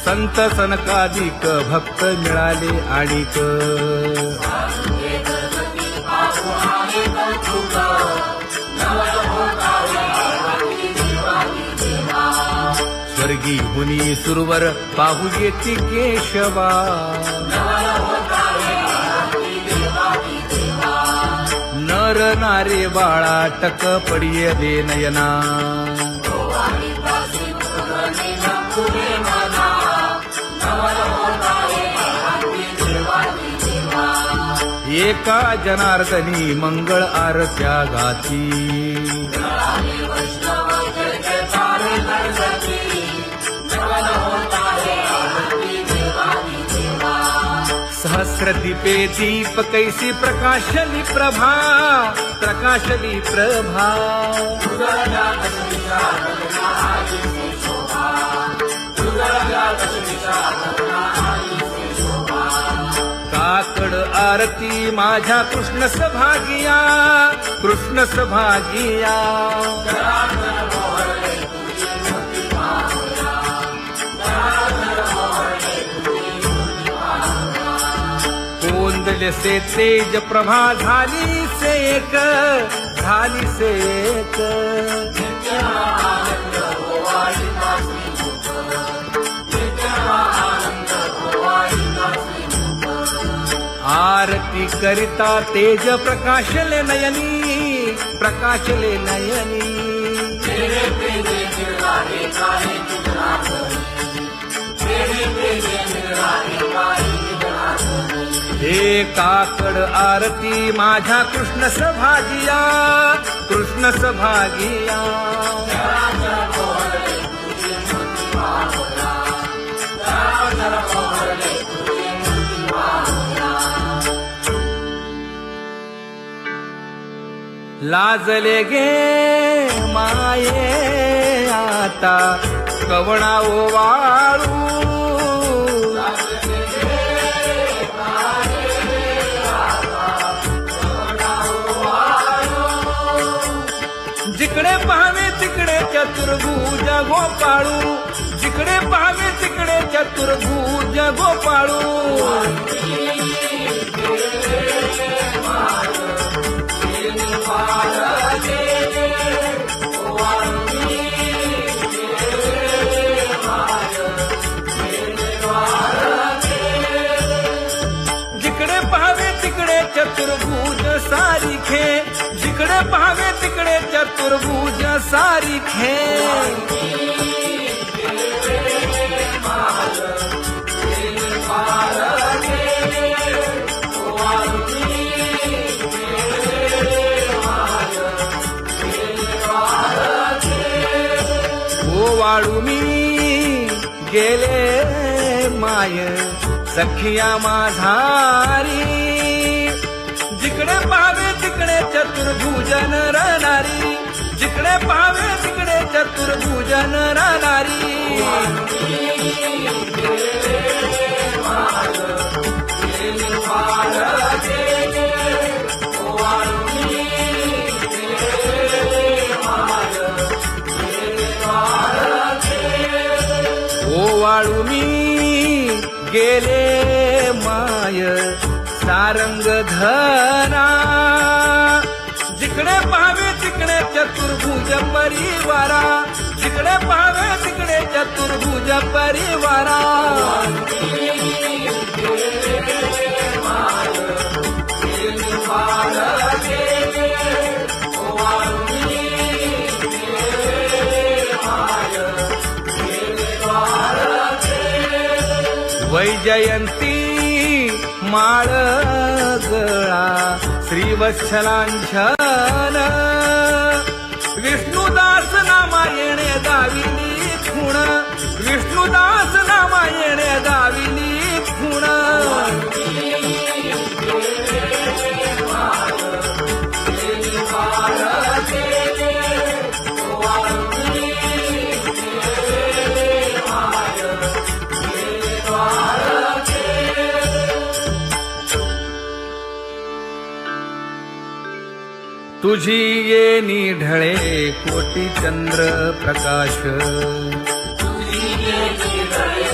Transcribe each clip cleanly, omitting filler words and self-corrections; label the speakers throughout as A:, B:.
A: संत सनकादिक भक्त मिळाले आणिक स्वर्गी हुनी सुरवर पाहू येती केशवा नर नारे बाळा टक पडिये दे नयना एका जनार्दनी मंगळ आरत्या गाती सहस्र दीपे दीप कैसी प्रकाशली प्रभा प्रकाशली प्रभा काकड आरती माझ्या कृष्ण सभागिया कृष्ण सभागिया कोंदले से तेज प्रभा झाली से एक झाली से एक आरती करिता तेज प्रकाशले नयनी प्रकाशले नयनी हे काकड आरती माझ्या कृष्ण सभागिया कृष्ण सभागिया लाजले गे माये आता कवणा ओवाळू जिकडे पाहावे तिकडे चतुर्भुज गोपाळू जिकडे पाहावे तिकडे चतुर्भुज गोपाळू जिकडे पाहावे तिकडे चतुर्भुज सारिखे जिकडे पाहावे तिकडे चतुर्भुज सारिखे ओवाळू मी गेले माय सखिया माझारी जिकडे पाहावे तिकडे चतुर्भुज नरनारी जिकडे पाहावे तिकडे चतुर्भुज नरनारी ओवाळू मी गेले माय सारंग धना जिकडे पाहावे तिकडे चतुर्भुज परिवारा जिकडे पाहावे तिकडे चतुर्भुज परिवारा वैजयंती माळ गळा श्रीवत्सलांछन विष्णुदास नामायणे दाविली खूण विष्णुदास नामायणे दाविली खूण तुझी ये ढळे कोटी चंद्र प्रकाश तुझी ये ढळे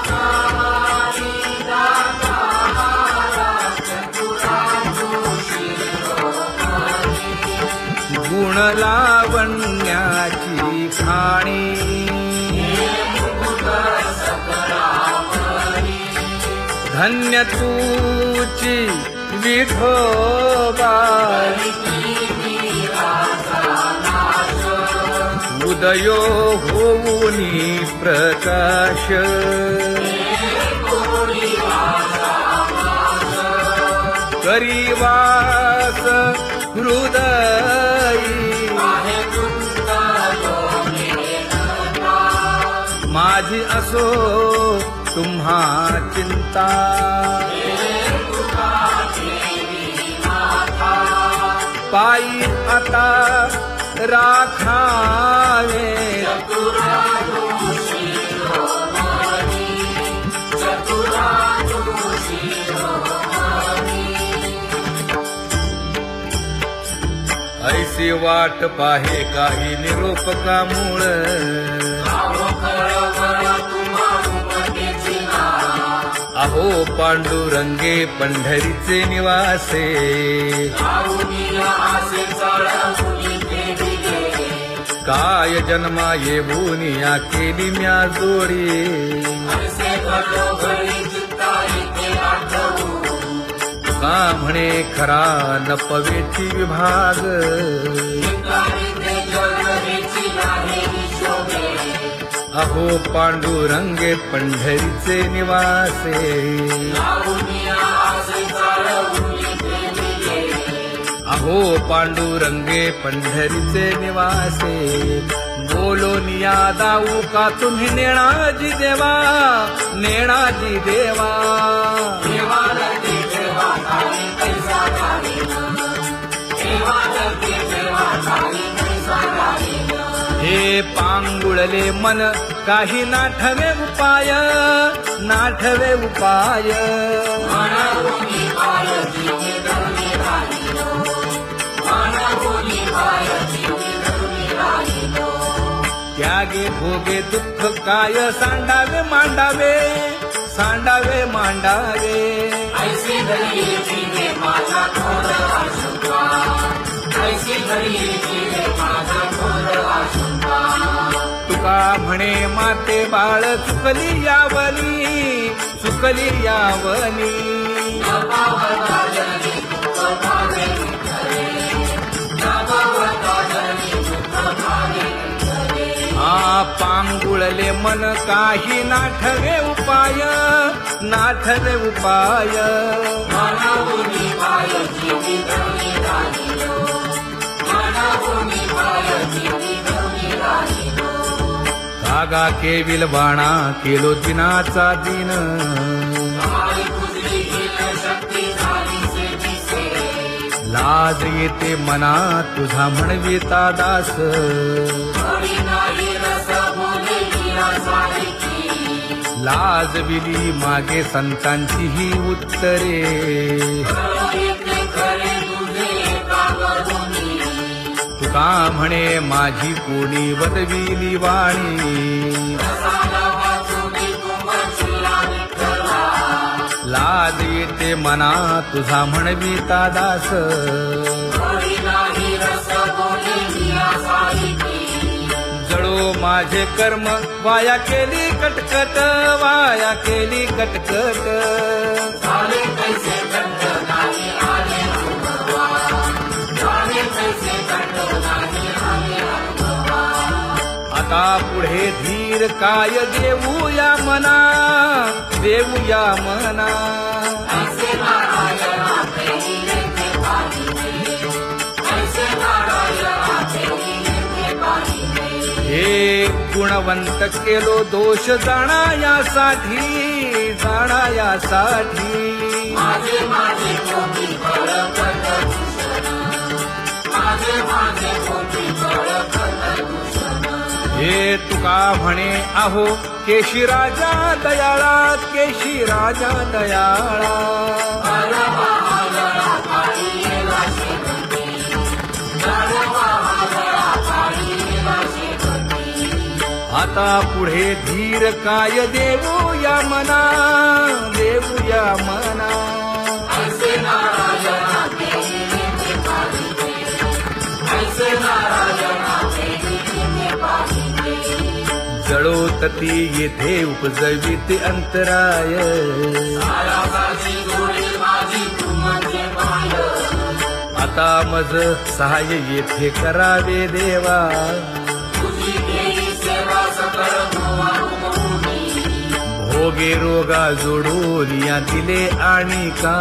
A: गुण लावण्याची खाणी धन्य तूची विठोबा उदयो होऊनी प्रकाश करीवास हृदयी माझी असो तुम्हा चिंता पायी आता राखावे ऐसी वाट पाहे काही निरोप का मूळ अहो पांडुरंगे पंढरीचे निवासे काय जन्मा येऊन या केली म्या जोडी का म्हणे खरा लपवेची विभाग अहो पांडुरंगे पंढरीचे निवासे अहो पांडुरंगे पंढरीचे निवासे बोलो निया दाऊ का तुम्ही नेणाजी देवा नेणाजी देवा हे पांगुळले मन काही नाठवे उपाय नाठवे उपाय त्यागे भोगे दुःख काय सांडावे मांडावे सांडावे मांडावे तुका म्हणे माते बाळ चुकली यावली पांगुळले मन काही नाठवे उपाय नाठवे उपाय कागा केविल बाणा केलो दिनाचा दिन लाज येते मना तुझा म्हणविता दास लाज विली मागे संतांची ही उत्तरे तुका म्हणे माझी कोणी वदविली वाणी लाज येते मना तुझा म्हणविता दास जळो माझे कर्म वाया केली कटकट वाया केली कटकट आता पुढे धीर काय देऊया मना देऊया मना हे गुणवंत केलो दोष जाणायासाठी हे तुका म्हणे आहो केशी राजा दयाळा केशी राजा दयाळा आता पुढे धीर काय देऊया मना देऊया मना जळोतती येथे उपजविते अंतराय आता मज सहाय्य येथे करावे देवा भोगे रोगा जोडून या दिले आणि का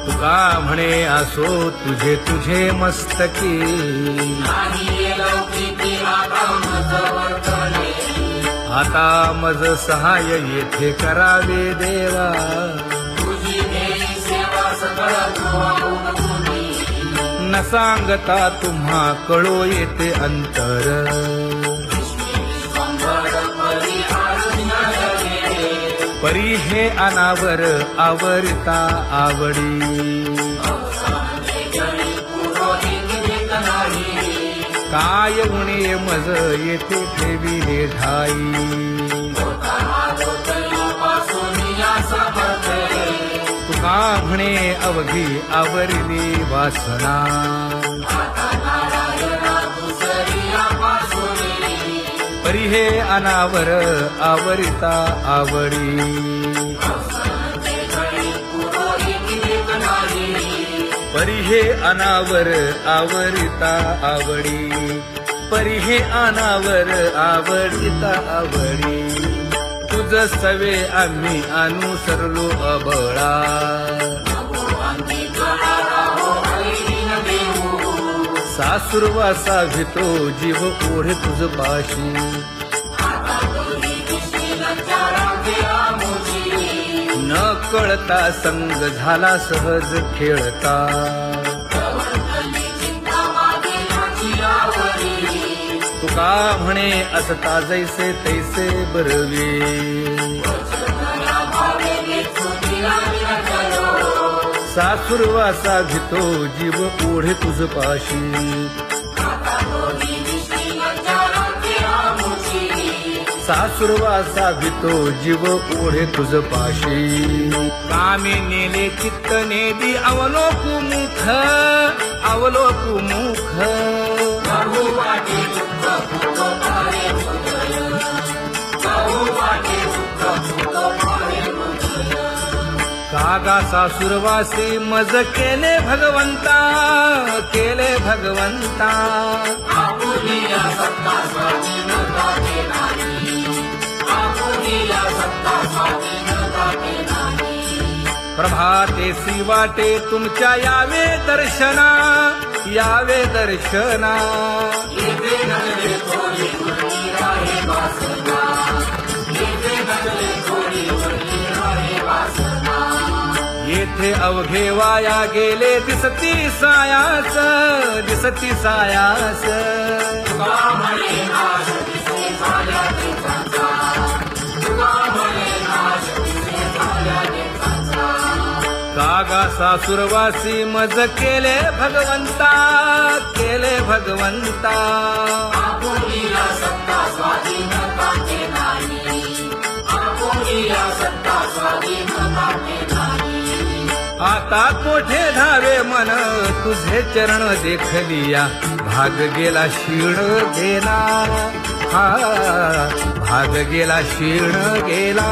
A: तुका म्हणे असो तुझे तुझे मस्तकी आता मज सहाय्य येथे करावे देवा न सांगता तुम्हा कळो येते अंतर परी हे अनावर आवरता आवडी काय उणे मज येथे ठेविले ठाई तुका म्हणे अवघी आवरली वासना परी हे अनावर आवरिता आवडी परी हे अनावर आवरिता आवडी परी हे अनावर आवडिता आवडी तुझ सवे आम्ही अनुसरलो अबळा सासुरवासा भीतो जीव ओढे तुझ पाशी न कळता संग झाला सहज खेळता तुका म्हणे असता जैसे तैसे बरवे सासुरवासा भीतो जीव ओढे तुझ पाशी सासुरवासा भीतो जीव ओढे तुझ पाशी कामे नेले चित्त नेदी अवलोकु मुख अवलोकु मुख कागा सासुरवासी मज केले भगवंता केले भगवंता प्रभातेसी वाटे तुमच्या यावे दर्शना यावे दर्शना येथे अवघे वाया गेले दिसती सायास दिसती सायास कागा सासुरवासी मज केले भगवंता केले भगवंता आता कोठे धावे मन तुझे चरण देखलिया भाग गेला क्षीण गेला हा भाग गेला क्षीण गेला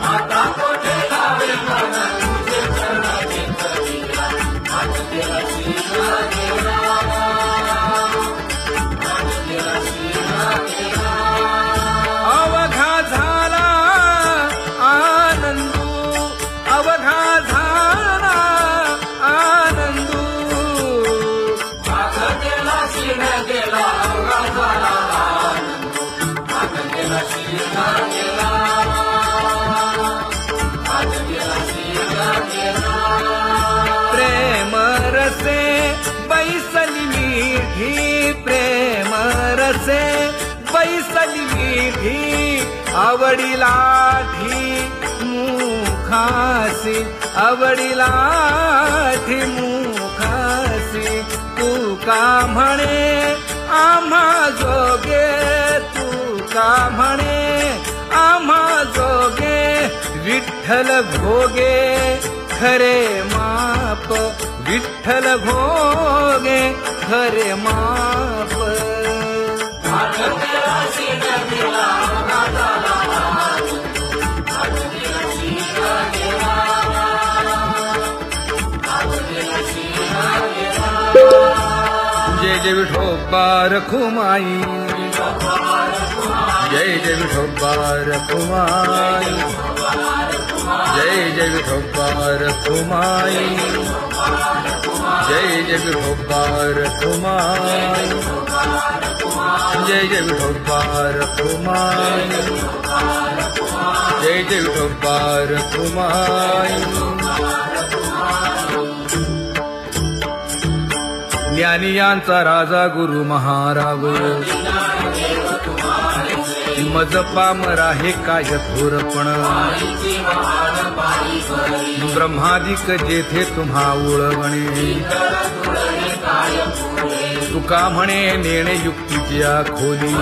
A: आता कोठे धावे मन तुझे चरण देखलिया भाग गेला क्षीण गेला भाग गेला क्षीण गेला अवघा झाला आनंदू अवघा झाला आनंदू भाग गेला क्षीण गेला अवघा झाला आनंदू भाग गेला क्षीण गेला भाग गेला क्षीण गेला प्रेम रसे बैसली मीठी प्रेम रसे बैसली मीठी आवडिलाठी मुखासी आवडिलाठी मुखासी तू का म्हणे आम्हा जोगे तू का म्हणे आम्हा जोगे विठ्ठल भोगे खरे माप विठ्ठल भोगे खरे माप. जय जय विठोबा रखुमाई, जय जय विठोबा रखुमाई, जय जय विठोबा रखुमाई, जय जय विठोबा रखुमाई, जय जय विठोबा रखुमाई, जय जय विठोबा रखुमाई. ज्ञानियांचा राजा गुरु महाराज, मज पामरा हे काय थोरपण. ब्रह्मादिक जेथे तुम्हा ओळवणे, तुका म्हणे नेणे युक्तीची खोली.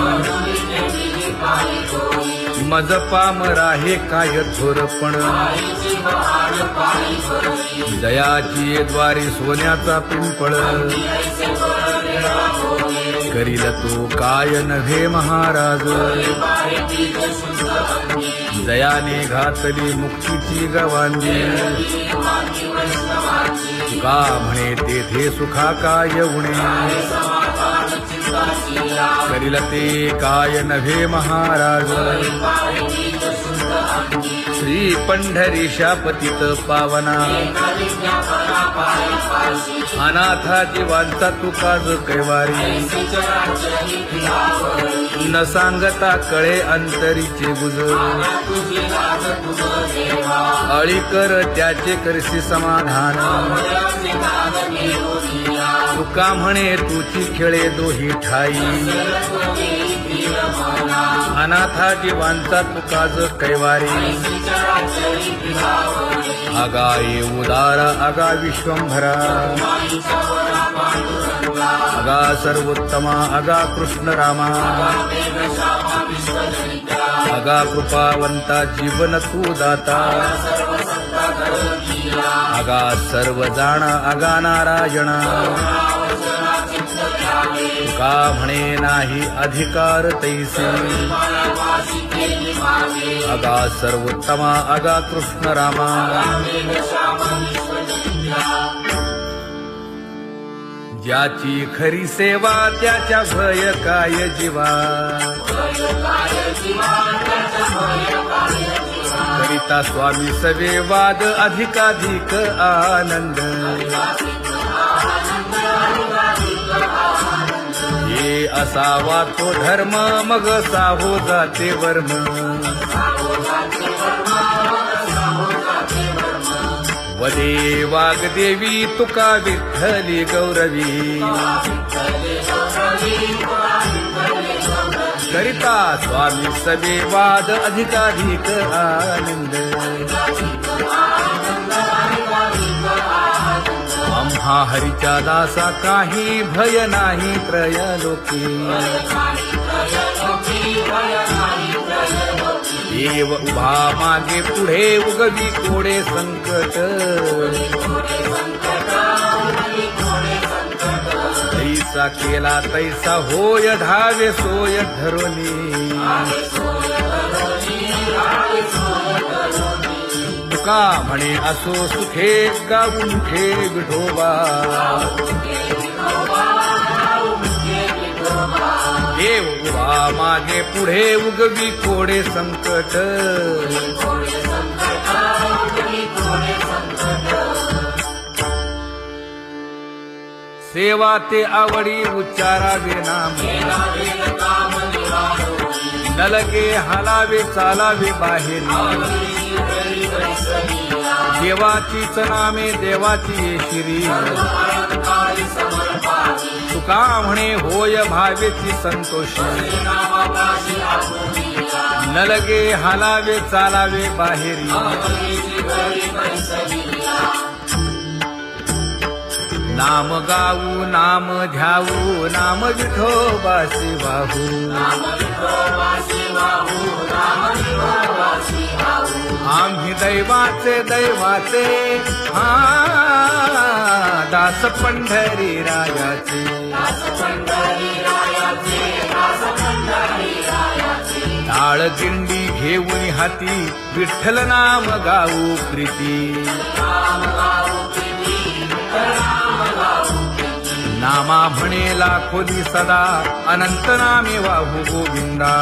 A: मज पामरा हे काय थोरपण. दयाची द्वारी सोन्याचा पिंपळ, करील तो काय नव्हे महाराज. दयाने घातली मुक्तीची गवांजी, तुका म्हणे तेथे सुखा काय उणे. करील ते काय नव्हे महाराज. श्री पंढरीशा पतित पावना, अनाथा जीवांचा तुकाज कैवारी. न सांगता कळे अंतरीचे गुज, अळी कर त्याचे करशी समाधान. तुका म्हणे तुची खेळे दोही ठाई. अनाथा जीवांचा तुकाज कैवारी. अगा ये उदारा अगा विश्वंभरा, अगा सर्वोत्तमा अगा कृष्ण रामा. अगा कृपावंता जीवन तू दाता. अगा सर्व जाणा अगा नारायणा. तुका म्हणे नाही अधिकार तैसे. अगा सर्वोत्तमा अगा कृष्ण रामा. ज्याची खरी सेवा त्याच्या भय काय जीवा. करिता स्वामी सवे वाद अधिकाधिक आनंद. हे असावा तो धर्म मग साहो जाते वर्म. वदे वाग्देवी तुका विठ्ठली गौरवी. करिता स्वामी सवे वाद अधिकाधिक आनंद. आम्हा हरीच्या दासा काही भय नाही त्रयलोकी. देव उभा मागे पुढे उगवी कोडे संकट. तैसा केला तैसा होय धावे सोय धरोनी. तुका म्हणे असो सुखे गाऊ मुखे विठोबा. देव उभा मागे पुढे उगवी कोडे संकट. सेवा ते आवडी उच्चारावे नाम. न लगे हालावे चालावे बाहेर. देवाचीच नामे देवाची शिरी. तुका म्हणे होय भावेची संतोषी. न लगे हालावे चालावे बाहेरी. नाम गाऊ नाम ध्याऊ नाम विठोबासी वाहू. आम्ही दैवाचे दैवाचे हा दास पंढरी रायाचे टाळ दिंडी घेऊन हाती विठ्ठल नाम गाऊ प्रीती नामा म्हणेला खोली सदा अनंत नामे वाहू गोविंदा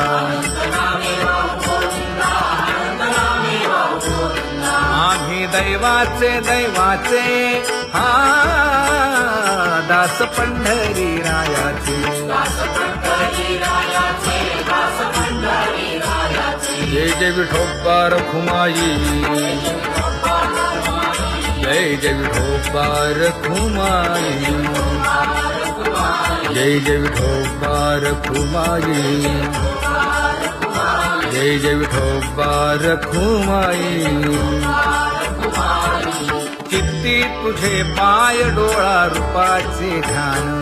A: आम्ही दैवाचे दैवाचे हा दास पंढरी रायाचे जय जय विठोबा रखुमाई जय जय विठोबा रखुमाई जय जय विठोबा रखुमाई जय जय विठोबा रखुमाई चित्ती तुझे पाय डोळा रूपाचे ध्यान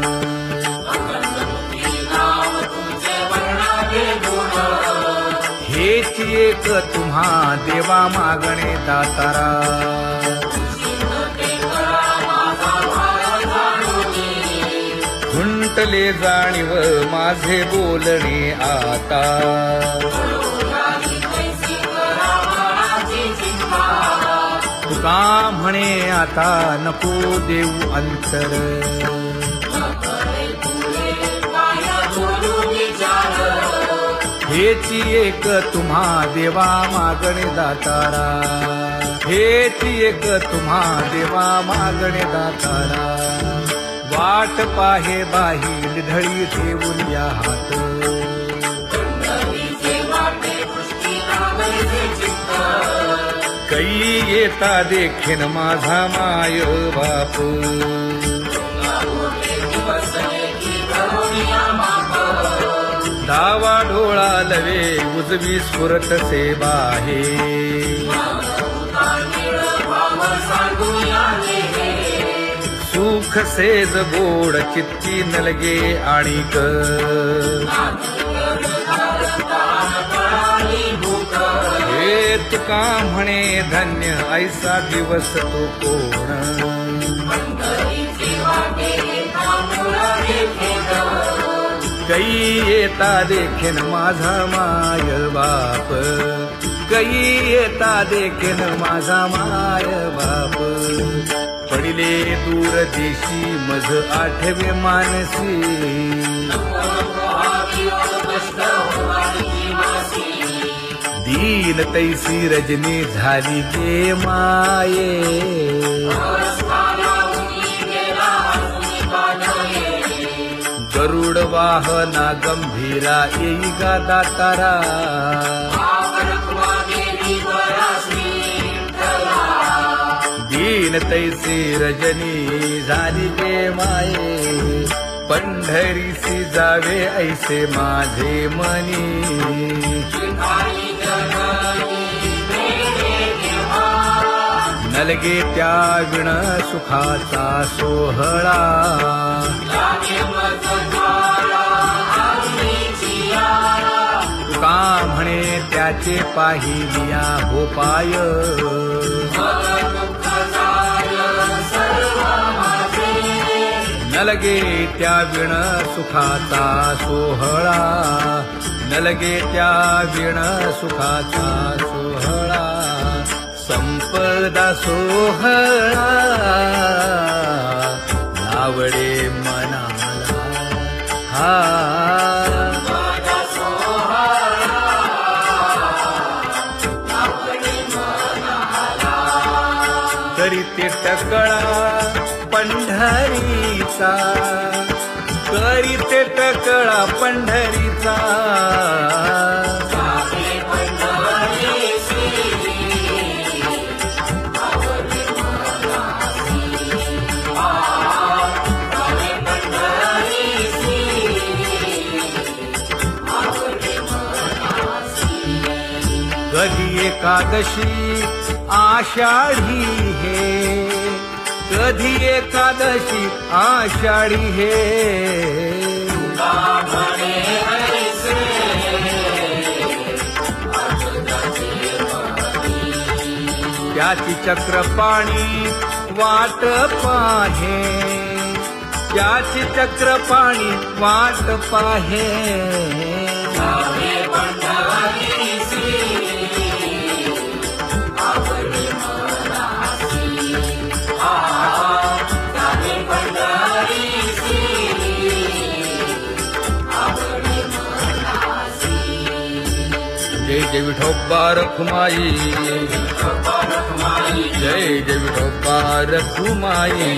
A: हेच एक तुम्हा देवा मागणे दातारा खुंटले जाणीव माझे बोलणे आता तुका म्हणे आता नको देऊ अंतर हेची एक तुम्हा देवा मागणे दातारा हेची एक तुम्हा देवा मागणे दातारा वाट पाहे बाही ढळी ठेवून या हात कै येता देखीन माझा माय बाप डावा डोळा लवे उजवी स्फुरत से बाहे सुख सेज गोड चित्ती नलगे आणिक हे तुका म्हणे धन्य ऐसा दिवस तो कोण कै येता देखीन माझा माय बाप कै येता देखीन माझा माय बाप पडिले दूर देशी मज आठवे मानसी दीन तैसी रजनी झाली गे माये गरुड वाहना गंभीरा येई गा दातारा दीन तैसी रजनी झाली गे माये पंढरीसी जावे ऐसे माझे मनी नलगे त्या विण सुखाचा सोहळा तुका म्हणे त्याचे पाहिलिया हो पाय नलगे त्या विण सुखाचा सोहळा नलगे त्या विण सुखाचा सोहळा संपदा सोहळा आवडे मनाला हा करीते टकळा पंढरीचा करीते टकळा पंढरीचा कधी एकादशी आषाढी हे कधी एकादशी आषाढी हे याची चक्रपाणी वाट पाहे, याची चक्रपाणी वाट पाहे. जय जय विठोबा रखुमाई, जय जय विठोबा रखुमाई,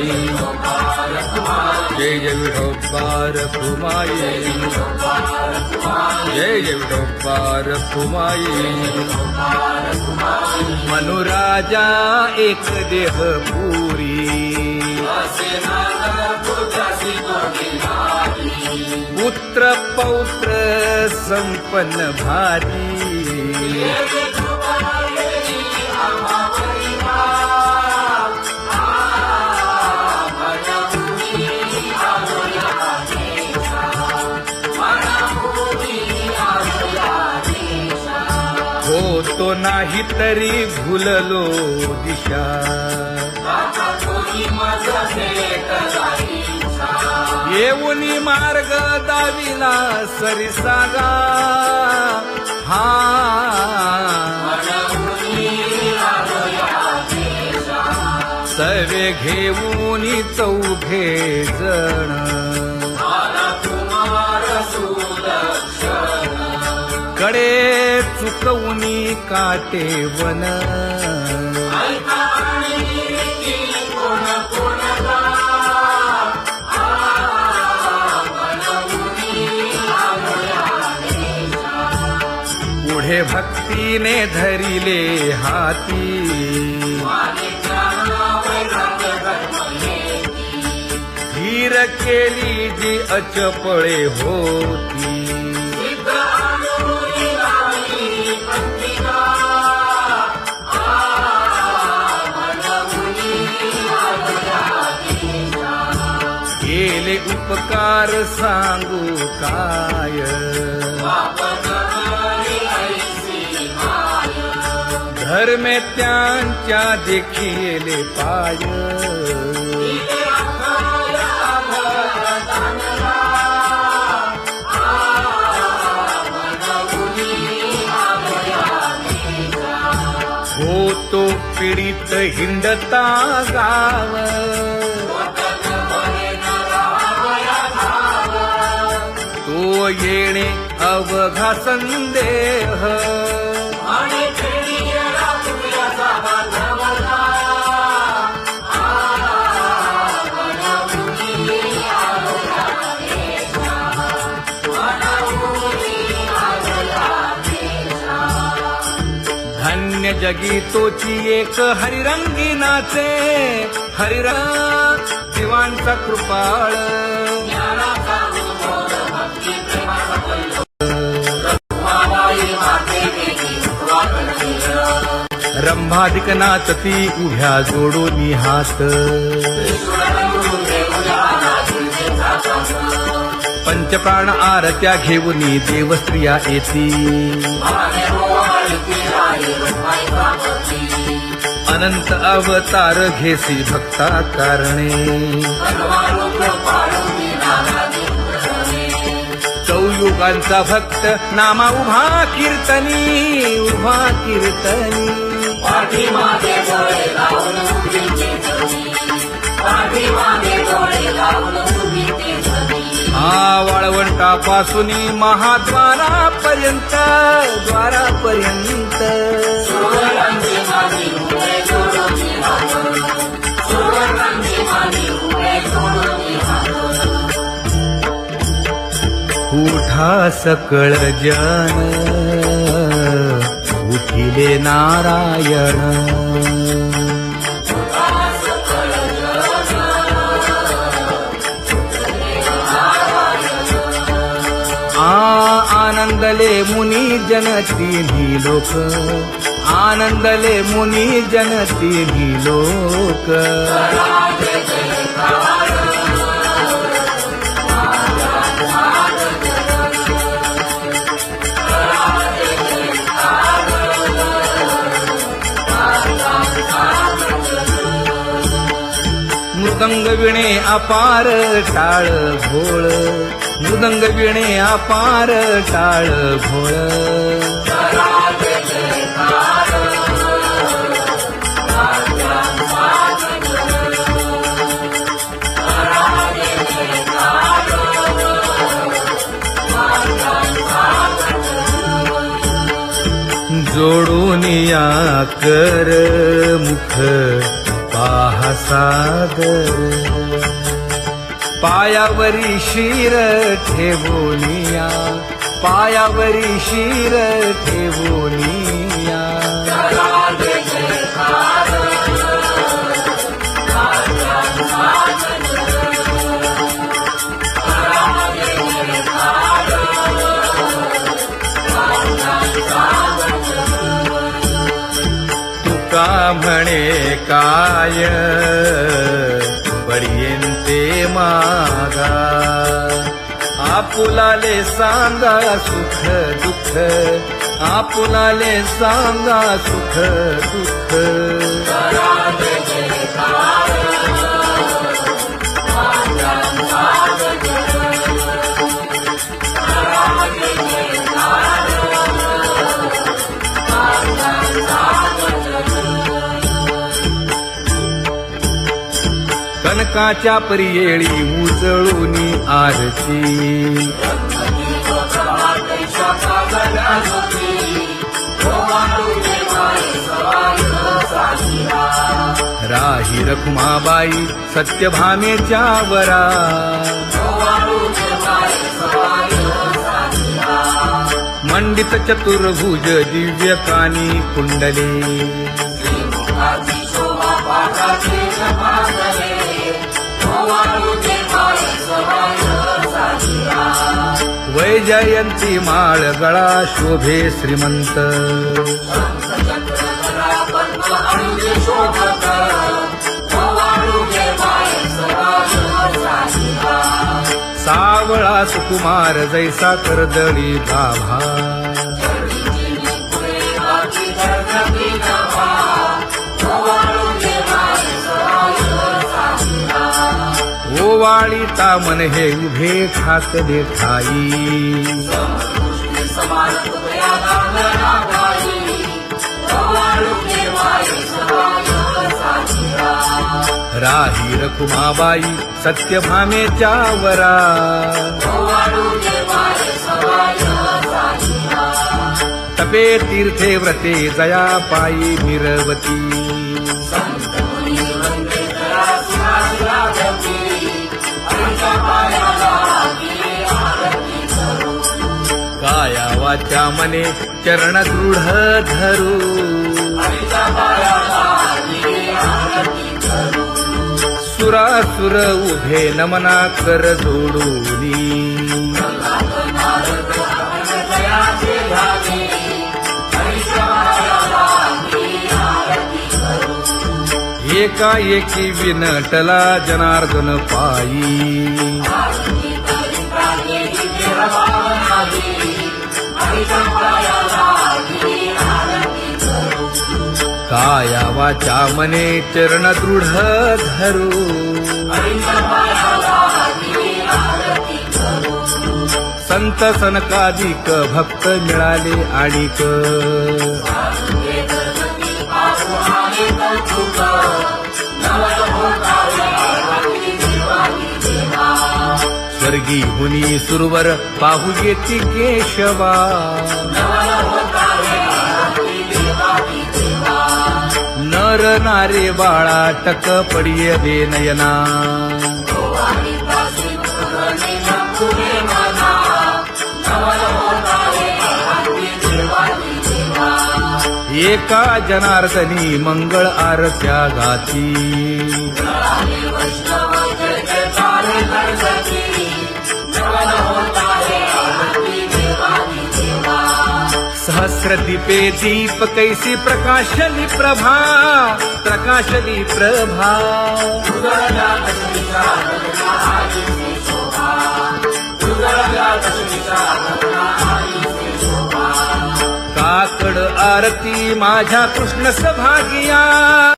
A: जय जय विठोबा रखुमाई, जय जय विठोबा रखुमाई. मनुराजा एक देह पुरी, पुत्र पौत्र संपन्न भारी. होतो नाही तरी भुललो दिशा, येऊनी मार्ग दाविला सरिसागा. हा सर्वे घेऊनी चौघे जण, कडे चुकवूनी काटे वन. पुढे भक्तीने धरिले हाती, धीर केली जी अचपळे होती. केले उपकार सांगू काय, धर्मे त्यांच्या देखिले पाय. होतो पीडित हिंडता गाव, तो येणे अवघा संदेह. धन्य जगी तोची एक हरिरंगी नाचे, हरिरंग जीवांचा कृपाळ. रंभाधिक नाचती उभ्या जोडूनी हात, पंचप्राण आरत्या घेऊनी देवस्त्रिया येती. अनंत अवतार घेसी भक्ता कारणे, चौयुगांचा भक्त नामा उभा कीर्तनी, उभा कीर्तनी.
B: पाठीमागे डोळे लावून उभी तेजनी, पाठीमागे डोळे लावून उभी तेजनी.
A: वाळवंटापासूनी महाद्वारापर्यंत, द्वारापर्यंत.
B: सुवर्णांची मानी उभे जोडून हात, सुवर्णांची मानी उभे जोडून हात.
A: उठा सकळ जन, उठिले नारायण. आनंदले मुनी जन तिन्ही लोक, आनंदले मुनी जन तिन्ही लोक. विणे अपार टाळ भोळ, मृदंग विणे अपार टाळ भोळ. जोडून या कर मुख पाहा सादर, पायावरी शिर ठेवोनिया, पायावरी शिर ठेवोनिया. तुका म्हणे काय बळीयेंते मागा, आपुलाले सांगा सुख दुःख, आपुलाले सांगा सुख दुःख. कनकाच्या परियेळी उजळूनी आरती, राही रखुमाबाई सत्यभामेच्या वरा, मंडित चतुर्भुज दिव्य कानी कुंडले, वैजयंती माळ गळा शोभे श्रीमंत, सावळा सुकुमार जैसा कर्दळी गाभा, ओवाळी तामन हे उभे ठाकले ठाई, राही रखुमाबाई सत्यभामेच्या वरा, तपे तीर्थे व्रते जया पायी मिरवती, काया वाचा मने चरण दृढ धरू, सुरासुर उभे नमना कर जोडूनी, एकाएकी विनटला जनार्दन पायी, काया वाचा मने चरण दृढ धरू, संत सनकादिक भक्त मिळाले आणिक, स्वर्गी हुनी सुरवर पाहू येती केशवा, नर नारे बाळा टक पडिये दे नयना, एका जनार्दनी मंगळ आरत्या गाती, सहस्र दीपे दीप कैसी प्रकाशली प्रभा, प्रकाशली प्रभा. काकड आरती माझ्या कृष्ण सभागिया,